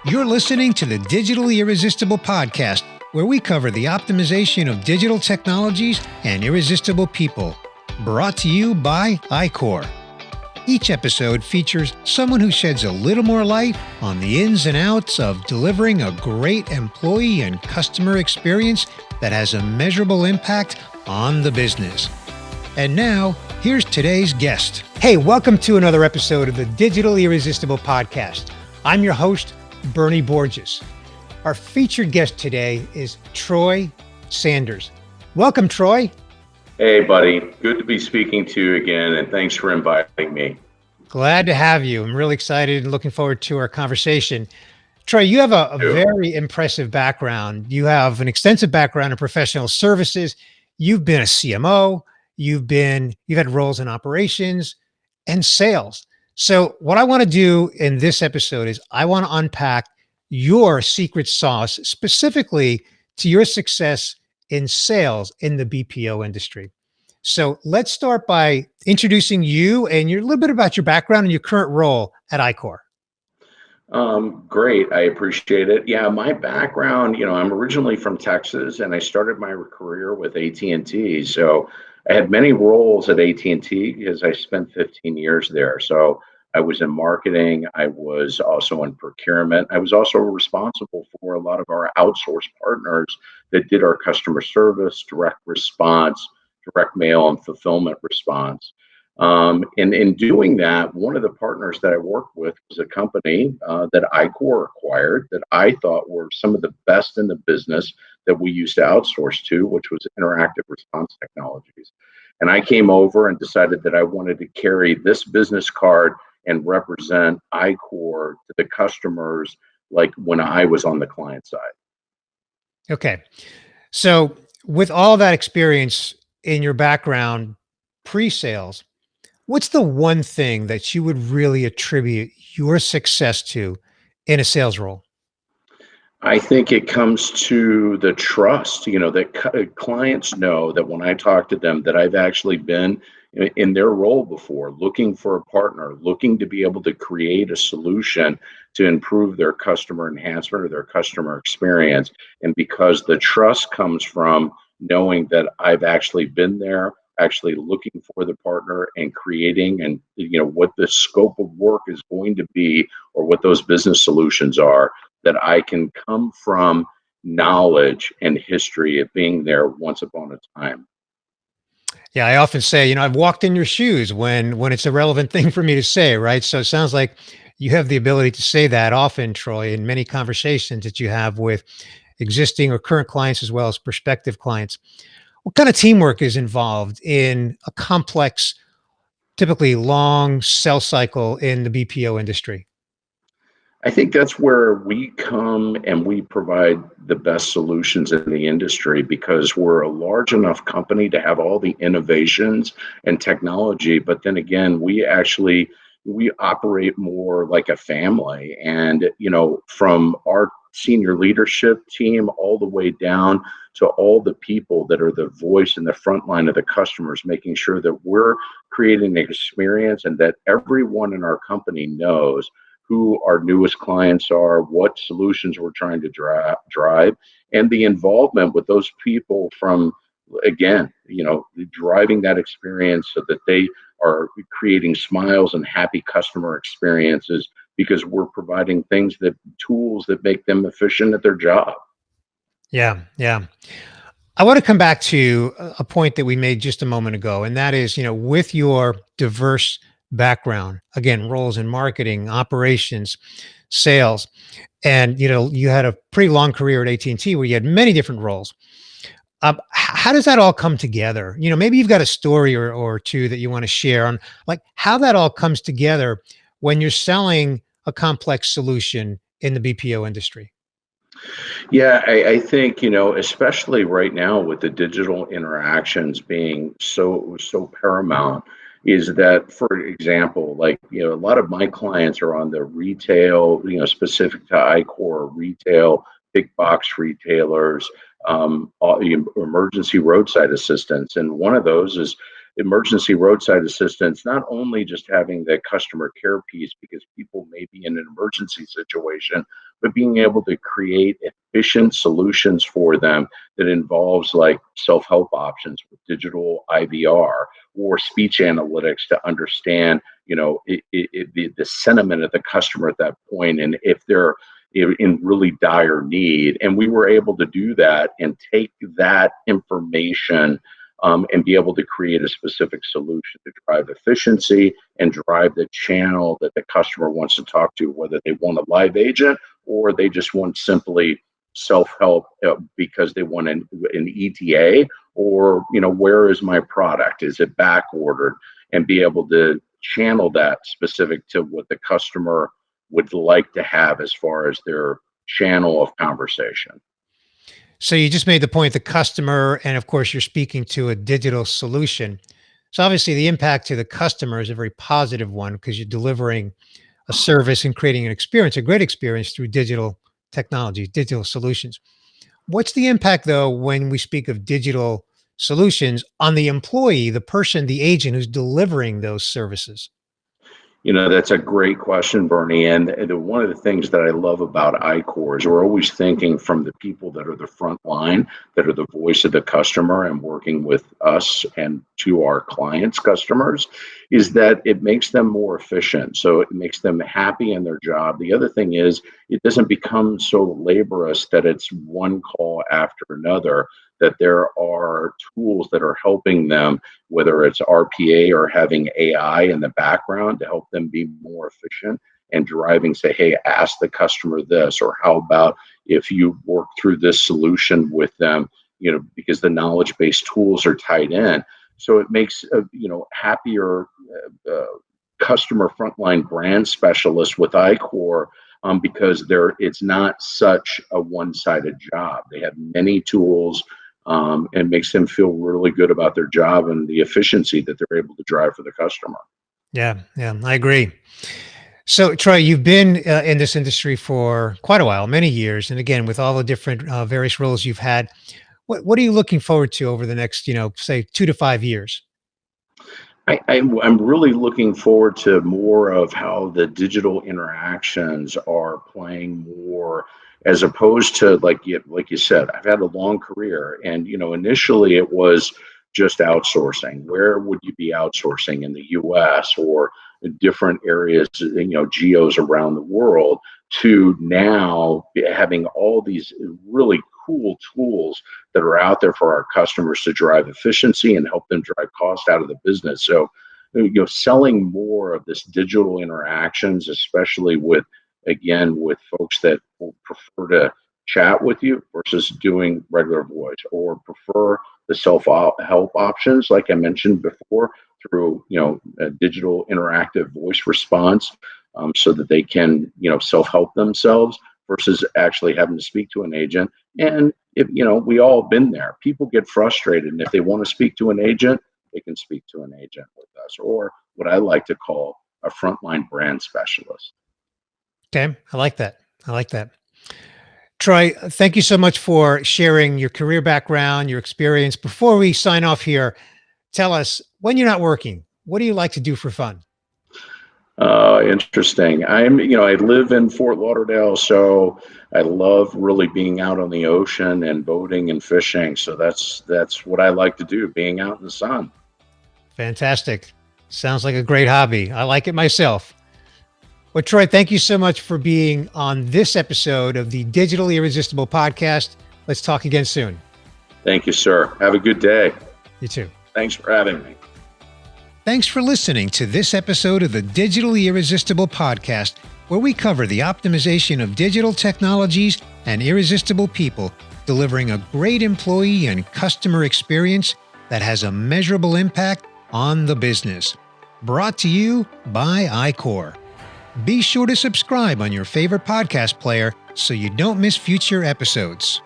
You're listening to the Digitally Irresistible podcast, where we cover the optimization of digital technologies and irresistible people. Brought to you by iQor. Each episode features someone who sheds a little more light on the ins and outs of delivering a great employee and customer experience that has a measurable impact on the business. And now, here's today's guest. Hey, welcome to another episode of the Digitally Irresistible podcast. I'm your host, Bernie Borges. Our featured guest today is Troy Sanders. Welcome, Troy. Hey, buddy. Good to be speaking to you again, and thanks for inviting me. Glad to have you. I'm really excited and looking forward to our conversation. Troy, you have a very impressive background. You have an extensive background in professional services. You've been a CMO. You've had roles in operations and sales. So what I want to do in this episode is I want to unpack your secret sauce specifically to your success in sales in the BPO industry. So let's start by introducing you and a little bit about your background and your current role at iQor. Great. I appreciate it. Yeah, my background, I'm originally from Texas, and I started my career with AT&T. So I had many roles at AT&T because I spent 15 years there. So I was in marketing. I was also in procurement. I was also responsible for a lot of our outsourced partners that did our customer service, direct response, direct mail, and fulfillment response. And in doing that, one of the partners that I worked with was a company that iQor acquired that I thought were some of the best in the business that we used to outsource to, which was interactive response technologies. And I came over and decided that I wanted to carry this business card and represent iQor to the customers like when I was on the client side. Okay. So with all that experience in your background pre-sales, what's the one thing that you would really attribute your success to in a sales role? I think it comes to the trust, that clients know that when I talk to them that I've actually been in their role before, looking for a partner, looking to be able to create a solution to improve their customer enhancement or their customer experience. And because the trust comes from knowing that I've actually been there, actually looking for the partner and creating and what the scope of work is going to be or what those business solutions are, that I can come from knowledge and history of being there once upon a time. Yeah, I often say, I've walked in your shoes when it's a relevant thing for me to say, right? So it sounds like you have the ability to say that often, Troy, in many conversations that you have with existing or current clients as well as prospective clients. What kind of teamwork is involved in a complex, typically long sales cycle in the BPO industry? I think that's where we come and we provide the best solutions in the industry because we're a large enough company to have all the innovations and technology. But then again, we operate more like a family. And, from our senior leadership team all the way down to all the people that are the voice in the front line of the customers, making sure that we're creating an experience and that everyone in our company knows who our newest clients are, what solutions we're trying to drive, and the involvement with those people from, again, driving that experience so that they are creating smiles and happy customer experiences because we're providing tools that make them efficient at their job. Yeah, yeah. I want to come back to a point that we made just a moment ago, and that is, with your diverse background, again, roles in marketing, operations, sales, and you had a pretty long career at AT&T where you had many different roles. How does that all come together? Maybe you've got a story or two that you want to share on like how that all comes together when you're selling a complex solution in the BPO industry. Yeah, I think, especially right now with the digital interactions being so paramount, is that, for example, like, a lot of my clients are on the retail, specific to iQor retail, big box retailers, all the emergency roadside assistance. And one of those is emergency roadside assistance, not only just having the customer care piece because people may be in an emergency situation, but being able to create efficient solutions for them that involves like self-help options with digital IVR or speech analytics to understand, the sentiment of the customer at that point, and if they're in really dire need. And we were able to do that and take that information and be able to create a specific solution to drive efficiency and drive the channel that the customer wants to talk to, whether they want a live agent or they just want simply self-help because they want an ETA, or where is my product, is it back ordered, and be able to channel that specific to what the customer would like to have as far as their channel of conversation. So you just made the point, the customer, and of course, you're speaking to a digital solution. So obviously, the impact to the customer is a very positive one because you're delivering a service and creating an experience, a great experience through digital technology, digital solutions. What's the impact, though, when we speak of digital solutions on the employee, the person, the agent who's delivering those services? That's a great question, Bernie. And one of the things that I love about iQor is we're always thinking from the people that are the front line, that are the voice of the customer and working with us and to our clients' customers, is that it makes them more efficient. So it makes them happy in their job. The other thing is it doesn't become so laborious that it's one call after another, that there are tools that are helping them, whether it's RPA or having AI in the background to help them be more efficient and driving, say, hey, ask the customer this, or how about if you work through this solution with them, because the knowledge-based tools are tied in. So it makes, happier customer frontline brand specialists with iQor, because it's not such a one-sided job. They have many tools, and makes them feel really good about their job and the efficiency that they're able to drive for the customer. Yeah, I agree. So, Troy, you've been in this industry for quite a while, many years, and again, with all the different various roles you've had, what are you looking forward to over the next, say, 2 to 5 years? I'm really looking forward to more of how the digital interactions are playing more, as opposed to like you said, I've had a long career, and initially it was just outsourcing. Where would you be outsourcing in the U.S. or in different areas, geos around the world, to now having all these really cool tools that are out there for our customers to drive efficiency and help them drive cost out of the business. So, selling more of this digital interactions, especially with folks that will prefer to chat with you versus doing regular voice, or prefer the self-help options, like I mentioned before, through a digital interactive voice response, so that they can self-help themselves versus actually having to speak to an agent. And if we all been there, people get frustrated, and if they want to speak to an agent, they can speak to an agent with us, or what I like to call a frontline brand specialist. Okay, I like that. Troy, thank you so much for sharing your career background, your experience. Before we sign off here, tell us, when you're not working, what do you like to do for fun? Interesting. I live in Fort Lauderdale, so I love really being out on the ocean and boating and fishing. So that's what I like to do, being out in the sun. Fantastic. Sounds like a great hobby. I like it myself. Well, Troy, thank you so much for being on this episode of the Digital Irresistible podcast. Let's talk again soon. Thank you, sir. Have a good day. You too. Thanks for having me. Thanks for listening to this episode of the Digitally Irresistible podcast, where we cover the optimization of digital technologies and irresistible people, delivering a great employee and customer experience that has a measurable impact on the business. Brought to you by iQor. Be sure to subscribe on your favorite podcast player so you don't miss future episodes.